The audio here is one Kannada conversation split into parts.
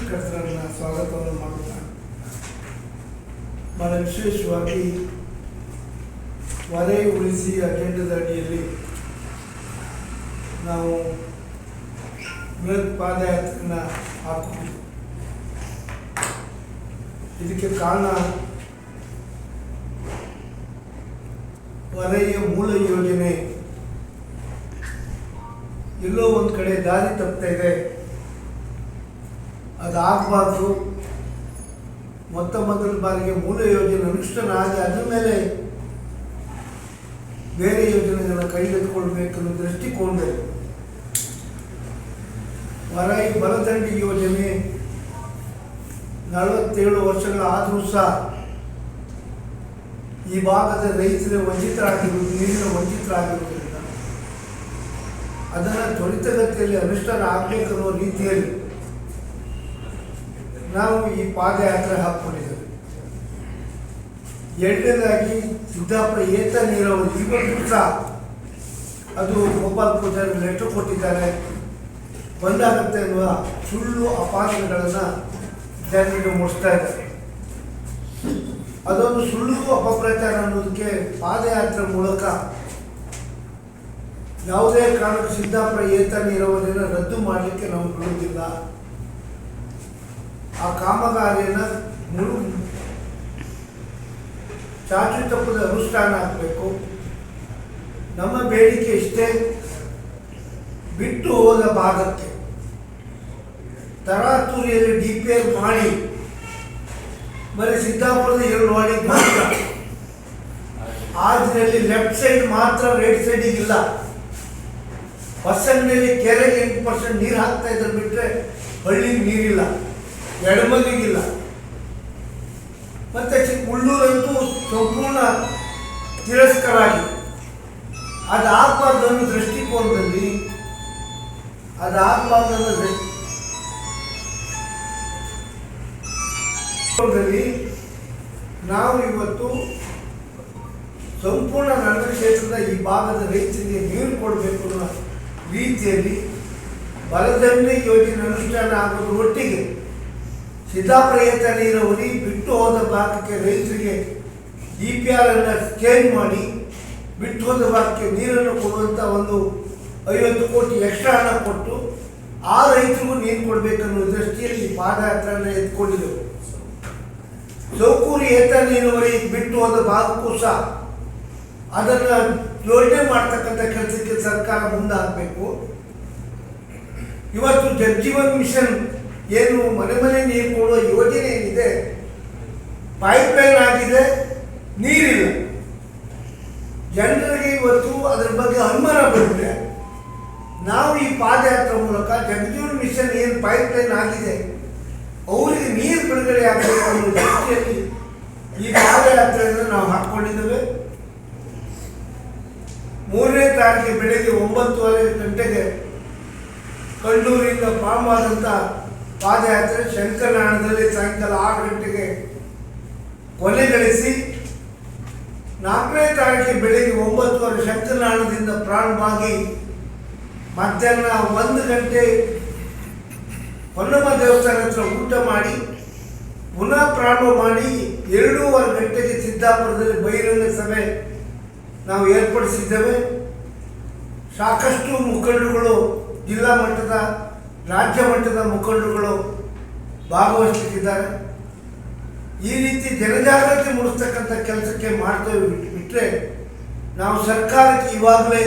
ಪತ್ರಕರ್ತರನ್ನ ಸ್ವಾಗತವನ್ನು ಮಾಡೋಣ. ಬಹಳ ವಿಶೇಷವಾಗಿ ಹೊರೆ ಉಳಿಸಿ ಅಜೆಂಡದ ಅಡಿಯಲ್ಲಿ ನಾವು ಬೃಹತ್ ಪಾದಯಾತ್ರೆನ ಹಾಕಿದ್ವಿ. ಇದಕ್ಕೆ ಕಾರಣ ಹೊರೆಯ ಮೂಲ ಯೋಜನೆ ಎಲ್ಲೋ ಒಂದು ಕಡೆ ದಾರಿ ತಪ್ತಾ ಇದೆ, ಅದಾಗಬಾರ್ದು. ಮೊದಲ ಬಾರಿಗೆ ಮೂಲ ಯೋಜನೆ ಅನುಷ್ಠಾನ ಆಗಿ ಅದರ ಮೇಲೆ ಬೇರೆ ಯೋಜನೆಗಳನ್ನ ಕೈಗೆತ್ತಿಕೊಳ್ಬೇಕನ್ನೋ ದೃಷ್ಟಿಕೋನದಲ್ಲಿ ಹೊರೈ ಬಲದಂಡಿ ಯೋಜನೆ 47 ವರ್ಷಗಳ ಆದರೂ ಸಹ ಈ ಭಾಗದ ರೈತರ ವಂಚಿತರಾಗಿರುವುದು, ನೀರಿನ ವಂಚಿತರಾಗಿರುವುದರಿಂದ ಅದನ್ನು ತ್ವರಿತಗತಿಯಲ್ಲಿ ಅನುಷ್ಠಾನ ಆಗಬೇಕನ್ನೋ ರೀತಿಯಲ್ಲಿ ನಾವು ಈ ಪಾದಯಾತ್ರೆ ಹಾಕ್ಕೊಂಡಿದ್ದೇವೆ. ಎರಡನೇದಾಗಿ ಸಿದ್ದಾಪುರ ಏತ ನೀರಾವರಿ ಇವತ್ತು ಸಹ ಅದು ಗೋಪಾಲ್ ಪೂಜಾರಿ ಲೆಟರ್ ಕೊಟ್ಟಿದ್ದಾರೆ, ಬಂದಾಗುತ್ತೆ ಎನ್ನುವ ಸುಳ್ಳು ಅಪಾದನೆಗಳನ್ನು ಜನರಿಗೆ ಮೂಡಿಸ್ತಾ ಇದ್ದಾರೆ. ಅದೊಂದು ಸುಳ್ಳು ಅಪಪ್ರಚಾರ ಅನ್ನೋದಕ್ಕೆ ಪಾದಯಾತ್ರೆ ಮೂಲಕ ಯಾವುದೇ ಕಾರಣಕ್ಕೂ ಸಿದ್ದಾಪುರ ಏತ ನೀರಾವರಿಯನ್ನು ರದ್ದು ಮಾಡಲಿಕ್ಕೆ ನಾವು ಬಿಡುವುದಿಲ್ಲ. ಆ ಕಾಮಗಾರಿಯನ್ನು ಚಾಚು ತಪ್ಪದ ಅನುಷ್ಠಾನ ಆಗಬೇಕು. ನಮ್ಮ ಬೇಡಿಕೆ ಇಷ್ಟೇ, ಬಿಟ್ಟು ಹೋದ ಭಾಗಕ್ಕೆ ತರಾತುರಿಯಲ್ಲಿ DPR ಮಾಡಿ ಬರೀ ಸಿದ್ದಾಪುರದ 2 ವಾರ್ಡ್ ಮಾತ್ರ, ಆದ್ರಲ್ಲಿ ಲೆಫ್ಟ್ ಸೈಡ್ ಮಾತ್ರ, ರೈಟ್ ಸೈಡಿಗೆ ಇಲ್ಲ. ಬಸ್ಸಂಗಡಿಯಲ್ಲಿ ಕೆರೆಗೆ 8% ನೀರು ಹಾಕ್ತಾ ಇದ್ರೆ ಬಿಟ್ಟರೆ ಹಳ್ಳಿಗೆ ನೀರಿಲ್ಲ, ಎಡಮಗಿಗಿಲ್ಲ. ಮತ್ತೆ ಉಳ್ಳೂರಂತೂ ಸಂಪೂರ್ಣ ತಿರಸ್ಕಾರ ಆಗಿದೆ. ಅದಾಗಬಾರ್ದು ಅನ್ನೋ ದೃಷ್ಟಿಕೋನದಲ್ಲಿ ನಾವು ಇವತ್ತು ಸಂಪೂರ್ಣ ನಗರ ಕ್ಷೇತ್ರದ ಈ ಭಾಗದ ರೈತರಿಗೆ ನೀರು ಕೊಡಬೇಕು ಅನ್ನೋ ರೀತಿಯಲ್ಲಿ ಬಲದಂಡಿ ಯೋಜನೆ ಅನುಷ್ಠಾನ ಆಗೋದ್ರ ಒಟ್ಟಿಗೆ ಸಿದ್ದಾಪುರ ಏತ ನೀರಾವರಿ ಬಿಟ್ಟು ಹೋದ ಭಾಗಕ್ಕೆ ರೈತರಿಗೆ DPR ಅನ್ನು ಚೇಂಜ್ ಮಾಡಿ ಬಿಟ್ಟು ಹೋದ ಭಾಗಕ್ಕೆ ನೀರನ್ನು ಕೊಡುವಂಥ ಒಂದು 50 ಕೋಟಿ ಎಕ್ಸ್ಟ್ರಾ ಹಣ ಕೊಟ್ಟು ಆ ರೈತರಿಗೂ ನೀರು ಕೊಡಬೇಕನ್ನೋ ದೃಷ್ಟಿಯಲ್ಲಿ ಈ ಪಾದಯಾತ್ರೆಯನ್ನು ಎತ್ಕೊಂಡಿದ್ದೆವು. ಚೌಕೂರು ಏತ ನೀರಾವರಿ ಬಿಟ್ಟು ಹೋದ ಭಾಗಕ್ಕೂ ಸಹ ಅದನ್ನು ಯೋಜನೆ ಮಾಡ್ತಕ್ಕಂಥ ಕೆಲಸಕ್ಕೆ ಸರ್ಕಾರ ಮುಂದಾಗಬೇಕು. ಇವತ್ತು ಜಲಜೀವನ್ ಮಿಷನ್ ಏನು ಮನೆ ನೀರು ಕೊಡುವ ಯೋಜನೆ ಏನಿದೆ, ಪೈಪ್ಲೈನ್ ಆಗಿದೆ, ನೀರಿಲ್ಲ. ಜನರಿಗೆ ಇವತ್ತು ಅದರ ಬಗ್ಗೆ ಅನುಮಾನ ಬಂದರೆ ನಾವು ಈ ಪಾದಯಾತ್ರೆ ಮೂಲಕ ಜಲಜೀವನ್ ಮಿಷನ್ ಏನು ಪೈಪ್ಲೈನ್ ಆಗಿದೆ ಅವರಿಗೆ ನೀರು ಬಿಡುಗಡೆ ಆಗಬೇಕು ಅನ್ನೋ ದೃಷ್ಟಿಯಲ್ಲಿ ಈ ಪಾದಯಾತ್ರೆಯನ್ನು ನಾವು ಹಾಕ್ಕೊಂಡಿದ್ದೇವೆ. 3ನೇ ತಾರೀಕಿಗೆ ಬೆಳಗ್ಗೆ 9:30 ಗಂಟೆಗೆ ಕಂಡೂರಿಂದ ಪ್ರಾರಂಭವಾದಂಥ ಪಾದಯಾತ್ರೆ ಶಂಕರನಾರಾಯಣದಲ್ಲಿ ಸಾಯಂಕಾಲ 6 ಗಂಟೆಗೆ ಕೊನೆಗಳಿಸಿ 4ನೇ ತಾರೀಕಿಗೆ ಬೆಳಗ್ಗೆ 9:30 ಶಂಕರನಾರಾಯಣದಿಂದ ಪ್ರಾರಂಭವಾಗಿ ಮಧ್ಯಾಹ್ನ 1 ಗಂಟೆ ಹೊನ್ನಮ್ಮ ದೇವಸ್ಥಾನ ಹತ್ರ ಊಟ ಮಾಡಿ ಪುನಃ ಪ್ರಾರಂಭ ಮಾಡಿ 2:15 ಗಂಟೆಗೆ ಸಿದ್ದಾಪುರದಲ್ಲಿ ಬಹಿರಂಗ ಸಭೆ ನಾವು ಏರ್ಪಡಿಸಿದ್ದೇವೆ. ಸಾಕಷ್ಟು ಮುಖಂಡರುಗಳು, ಜಿಲ್ಲಾ ಮಟ್ಟದ, ರಾಜ್ಯ ಮಟ್ಟದ ಮುಖಂಡರುಗಳು ಭಾಗವಹಿಸಲಿದ್ದಾರೆ. ಈ ರೀತಿ ಜನಜಾಗೃತಿ ಮೂಡಿಸ್ತಕ್ಕಂಥ ಕೆಲಸಕ್ಕೆ ಮಾಡ್ತೇವೆ. ಬಿಟ್ಟರೆ ನಾವು ಸರ್ಕಾರಕ್ಕೆ ಇವಾಗಲೇ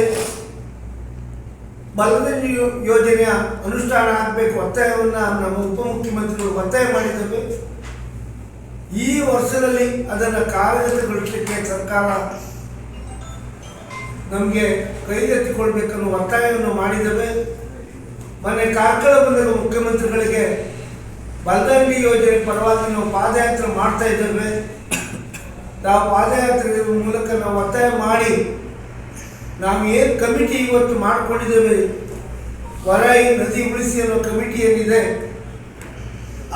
ಬಲದಂಡಿ ಯೋಜನೆಯ ಅನುಷ್ಠಾನ ಆಗಬೇಕು ಒತ್ತಾಯವನ್ನು ನಮ್ಮ ಉಪಮುಖ್ಯಮಂತ್ರಿಗಳು ಒತ್ತಾಯ ಮಾಡಿದ್ದೇವೆ. ಈ ವರ್ಷದಲ್ಲಿ ಅದನ್ನು ಕಾರ್ಯಗತಗೊಳಿಸಲಿಕ್ಕೆ ಸರ್ಕಾರ ನಮಗೆ ಕೈಗೆತ್ತಿಕೊಳ್ಬೇಕನ್ನೋ ಒತ್ತಾಯವನ್ನು ಮಾಡಿದ್ದೇವೆ. ಮೊನ್ನೆ ಕಾರ್ಕಳ ಬಂದಾಗ ಮುಖ್ಯಮಂತ್ರಿಗಳಿಗೆ ಬಲದಂಡಿ ಯೋಜನೆ ಪರವಾಗಿ ನಾವು ಪಾದಯಾತ್ರೆ ಮಾಡ್ತಾ ಇದ್ದೇವೆ. ನಾವು ಪಾದಯಾತ್ರೆ ಮೂಲಕ ನಾವು ಒತ್ತಾಯ ಮಾಡಿ ನಾವು ಏನು ಕಮಿಟಿ ಇವತ್ತು ಮಾಡಿಕೊಂಡಿದ್ದೇವೆ, ಹೊರೈ ನದಿ ಉಳಿಸಿ ಅನ್ನೋ ಕಮಿಟಿ ಏನಿದೆ,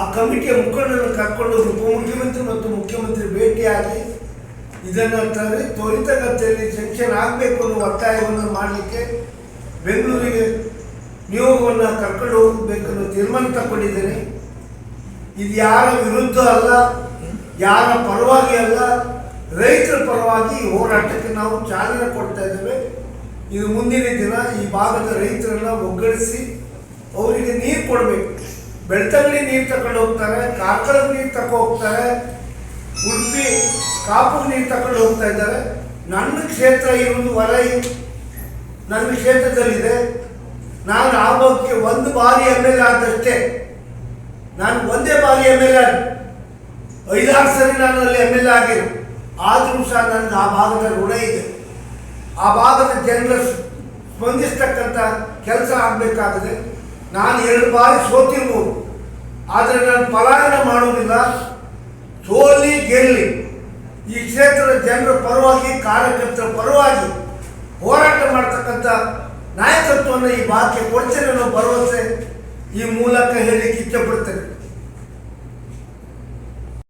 ಆ ಕಮಿಟಿಯ ಮುಖಂಡರನ್ನು ಕರ್ಕೊಂಡು ಉಪಮುಖ್ಯಮಂತ್ರಿ ಮತ್ತು ಮುಖ್ಯಮಂತ್ರಿ ಭೇಟಿಯಾಗಿ ಇದನ್ನು ತ್ವರಿತಗತಿಯಲ್ಲಿ ಸೆಕ್ಷನ್ ಆಗಬೇಕು ಅನ್ನೋ ಒತ್ತಾಯವನ್ನು ಮಾಡಲಿಕ್ಕೆ ಬೆಂಗಳೂರಿಗೆ ನಿಯೋಗವನ್ನು ಕರ್ಕೊಂಡು ಹೋಗಬೇಕನ್ನೋ ತೀರ್ಮಾನ ತಗೊಂಡಿದ್ದೇನೆ. ಇದು ಯಾರ ವಿರುದ್ಧ ಅಲ್ಲ, ಯಾರ ಪರವಾಗಿ ಅಲ್ಲ, ರೈತರ ಪರವಾಗಿ ಈ ಹೋರಾಟಕ್ಕೆ ನಾವು ಚಾಲನೆ ಕೊಡ್ತಾ ಇದ್ದೇವೆ. ಇದು ಮುಂದಿನ ದಿನ ಈ ಭಾಗದ ರೈತರನ್ನ ಒಗ್ಗಡಿಸಿ ಅವರಿಗೆ ನೀರು ಕೊಡಬೇಕು. ಬೆಳ್ತಂಗಡಿ ನೀರು ತಗೊಂಡು ಹೋಗ್ತಾರೆ, ಕಾರ್ಕಳದ ನೀರು ತಗೊಂಡು ಹೋಗ್ತಾರೆ, ಉಡುಪಿ ಕಾಪು ನೀರು ತಗೊಂಡು ಹೋಗ್ತಾ ಇದ್ದಾರೆ. ನನ್ನ ಕ್ಷೇತ್ರ ಇರುವುದು ವಲಯ, ನನ್ನ ಕ್ಷೇತ್ರದಲ್ಲಿದೆ. ನಾನು ಆ ಬಗ್ಗೆ ಒಂದು ಬಾರಿ MLA ಆದಷ್ಟೇ. ನಾನು ಒಂದೇ ಬಾರಿ MLA, 5-6 ಸರಿ ನಾನು ಅಲ್ಲಿ MLA ಆಗಿಲ್ಲ. ಆದರೂ ಸಹ ನನಗೆ ಆ ಭಾಗದ ಋಣ ಇದೆ. ಆ ಭಾಗದ ಜನರ ಸ್ಪಂದಿಸ್ತಕ್ಕಂಥ ಕೆಲಸ ಆಗಬೇಕಾಗಿದೆ. ನಾನು 2 ಬಾರಿ ಸೋತಿರ್ಬೋದು, ಆದರೆ ನಾನು ಪಲಾಯನ ಮಾಡುವುದಿಲ್ಲ. ಸೋಲಿ ಗೆಲ್ಲಿ ಈ ಕ್ಷೇತ್ರದ ಜನರ ಪರವಾಗಿ, ಕಾರ್ಯಕರ್ತರ ಪರವಾಗಿ ಹೋರಾಟ ಮಾಡ್ತಕ್ಕಂಥ ನಾಯಕತ್ವವನ್ನು ಈ ಭಾಗಕ್ಕೆ ಕೊಡ್ತೇನೆ ಅನ್ನೋ ಭರವಸೆ ಈ ಮೂಲಕ ಹೇಳಲಿಕ್ಕೆ ಇಷ್ಟಪಡ್ತೇನೆ.